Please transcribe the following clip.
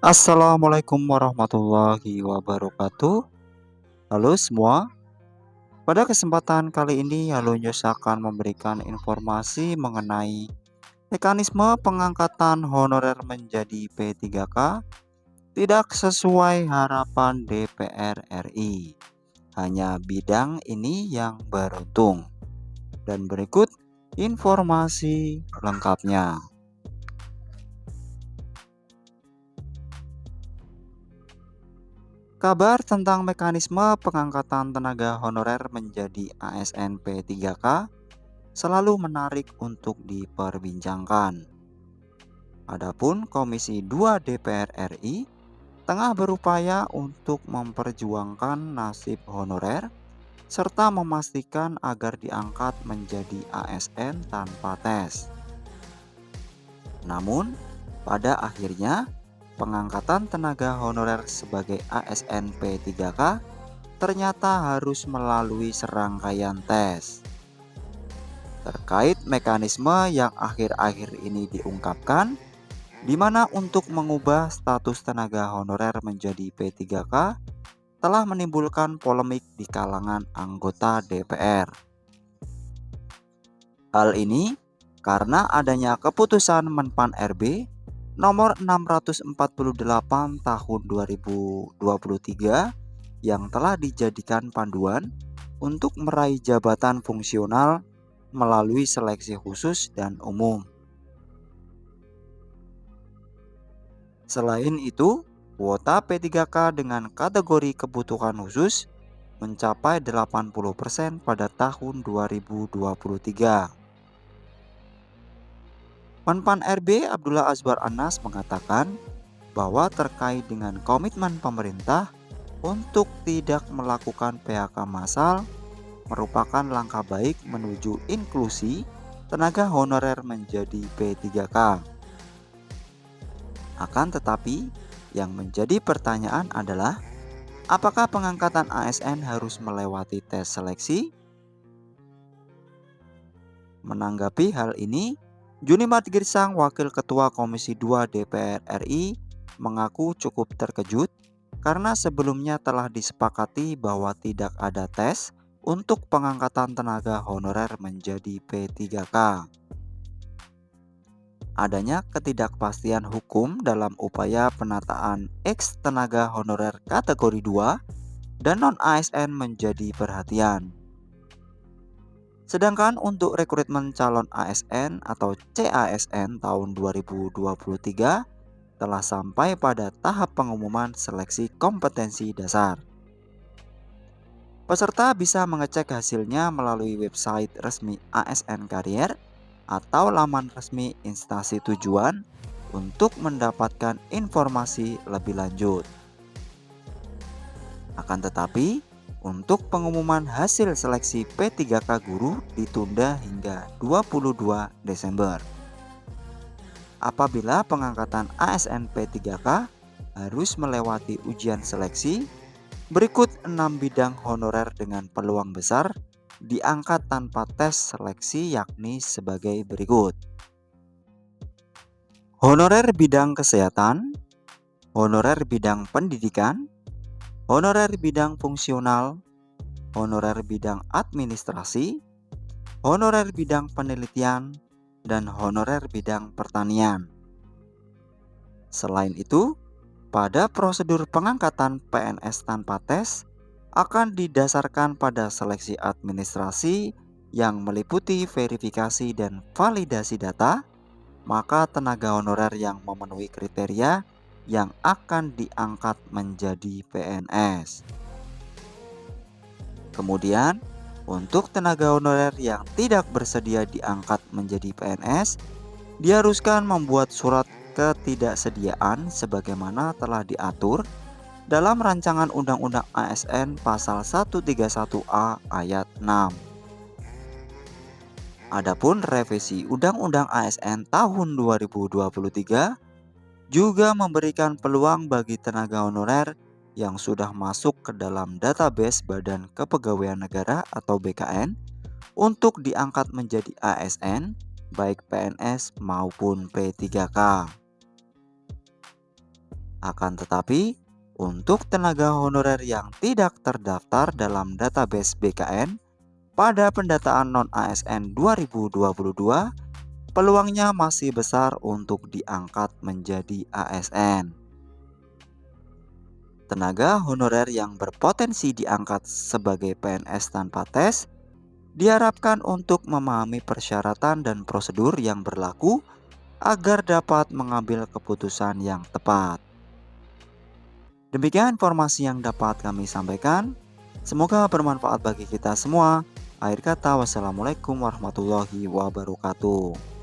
Assalamualaikum warahmatullahi wabarakatuh. Halo semua, pada kesempatan kali ini Halonews akan memberikan informasi mengenai mekanisme pengangkatan honorer menjadi P3K tidak sesuai harapan DPR RI. Hanya bidang ini yang beruntung. Dan berikut informasi lengkapnya. Kabar tentang mekanisme pengangkatan tenaga honorer menjadi ASN P3K selalu menarik untuk diperbincangkan. Adapun Komisi 2 DPR RI tengah berupaya untuk memperjuangkan nasib honorer serta memastikan agar diangkat menjadi ASN tanpa tes. Namun, pada akhirnya pengangkatan tenaga honorer sebagai ASN P3K ternyata harus melalui serangkaian tes. Terkait mekanisme yang akhir-akhir ini diungkapkan, di mana untuk mengubah status tenaga honorer menjadi P3K telah menimbulkan polemik di kalangan anggota DPR. Hal ini karena adanya keputusan Menpan RB nomor 648 tahun 2023 yang telah dijadikan panduan untuk meraih jabatan fungsional melalui seleksi khusus dan umum. Selain itu, kuota P3K dengan kategori kebutuhan khusus mencapai 80% pada tahun 2023. Menpan RB Abdullah Azwar Anas mengatakan bahwa terkait dengan komitmen pemerintah untuk tidak melakukan PHK massal merupakan langkah baik menuju inklusi tenaga honorer menjadi P3K. Akan tetapi, yang menjadi pertanyaan adalah apakah pengangkatan ASN harus melewati tes seleksi? Menanggapi hal ini, Junimat Girsang, Wakil Ketua Komisi 2 DPR RI, mengaku cukup terkejut karena sebelumnya telah disepakati bahwa tidak ada tes untuk pengangkatan tenaga honorer menjadi P3K. Adanya ketidakpastian hukum dalam upaya penataan ex tenaga honorer kategori 2 dan non-ASN menjadi perhatian. Sedangkan untuk rekrutmen calon ASN atau CASN tahun 2023 telah sampai pada tahap pengumuman seleksi kompetensi dasar. Peserta bisa mengecek hasilnya melalui website resmi ASN Karier atau laman resmi instansi tujuan untuk mendapatkan informasi lebih lanjut. Akan tetapi, untuk pengumuman hasil seleksi P3K guru ditunda hingga 22 Desember. Apabila pengangkatan ASN P3K harus melewati ujian seleksi, berikut 6 bidang honorer dengan peluang besar diangkat tanpa tes seleksi, yakni sebagai berikut. Honorer bidang kesehatan, honorer bidang pendidikan, honorer bidang fungsional, honorer bidang administrasi, honorer bidang penelitian, dan honorer bidang pertanian. Selain itu, pada prosedur pengangkatan PNS tanpa tes akan didasarkan pada seleksi administrasi yang meliputi verifikasi dan validasi data, maka tenaga honorer yang memenuhi kriteria yang akan diangkat menjadi PNS. Kemudian, untuk tenaga honorer yang tidak bersedia diangkat menjadi PNS, diharuskan membuat surat ketidaksediaan sebagaimana telah diatur dalam rancangan Undang-Undang ASN pasal 131A ayat 6. Adapun revisi Undang-Undang ASN tahun 2023 juga memberikan peluang bagi tenaga honorer yang sudah masuk ke dalam database Badan Kepegawaian Negara atau BKN untuk diangkat menjadi ASN, baik PNS maupun P3K. Akan tetapi, untuk tenaga honorer yang tidak terdaftar dalam database BKN pada pendataan non-ASN 2022, peluangnya masih besar untuk diangkat menjadi ASN. Tenaga honorer yang berpotensi diangkat sebagai PNS tanpa tes diharapkan untuk memahami persyaratan dan prosedur yang berlaku agar dapat mengambil keputusan yang tepat. Demikian informasi yang dapat kami sampaikan. Semoga bermanfaat bagi kita semua. Akhir kata, wassalamualaikum warahmatullahi wabarakatuh.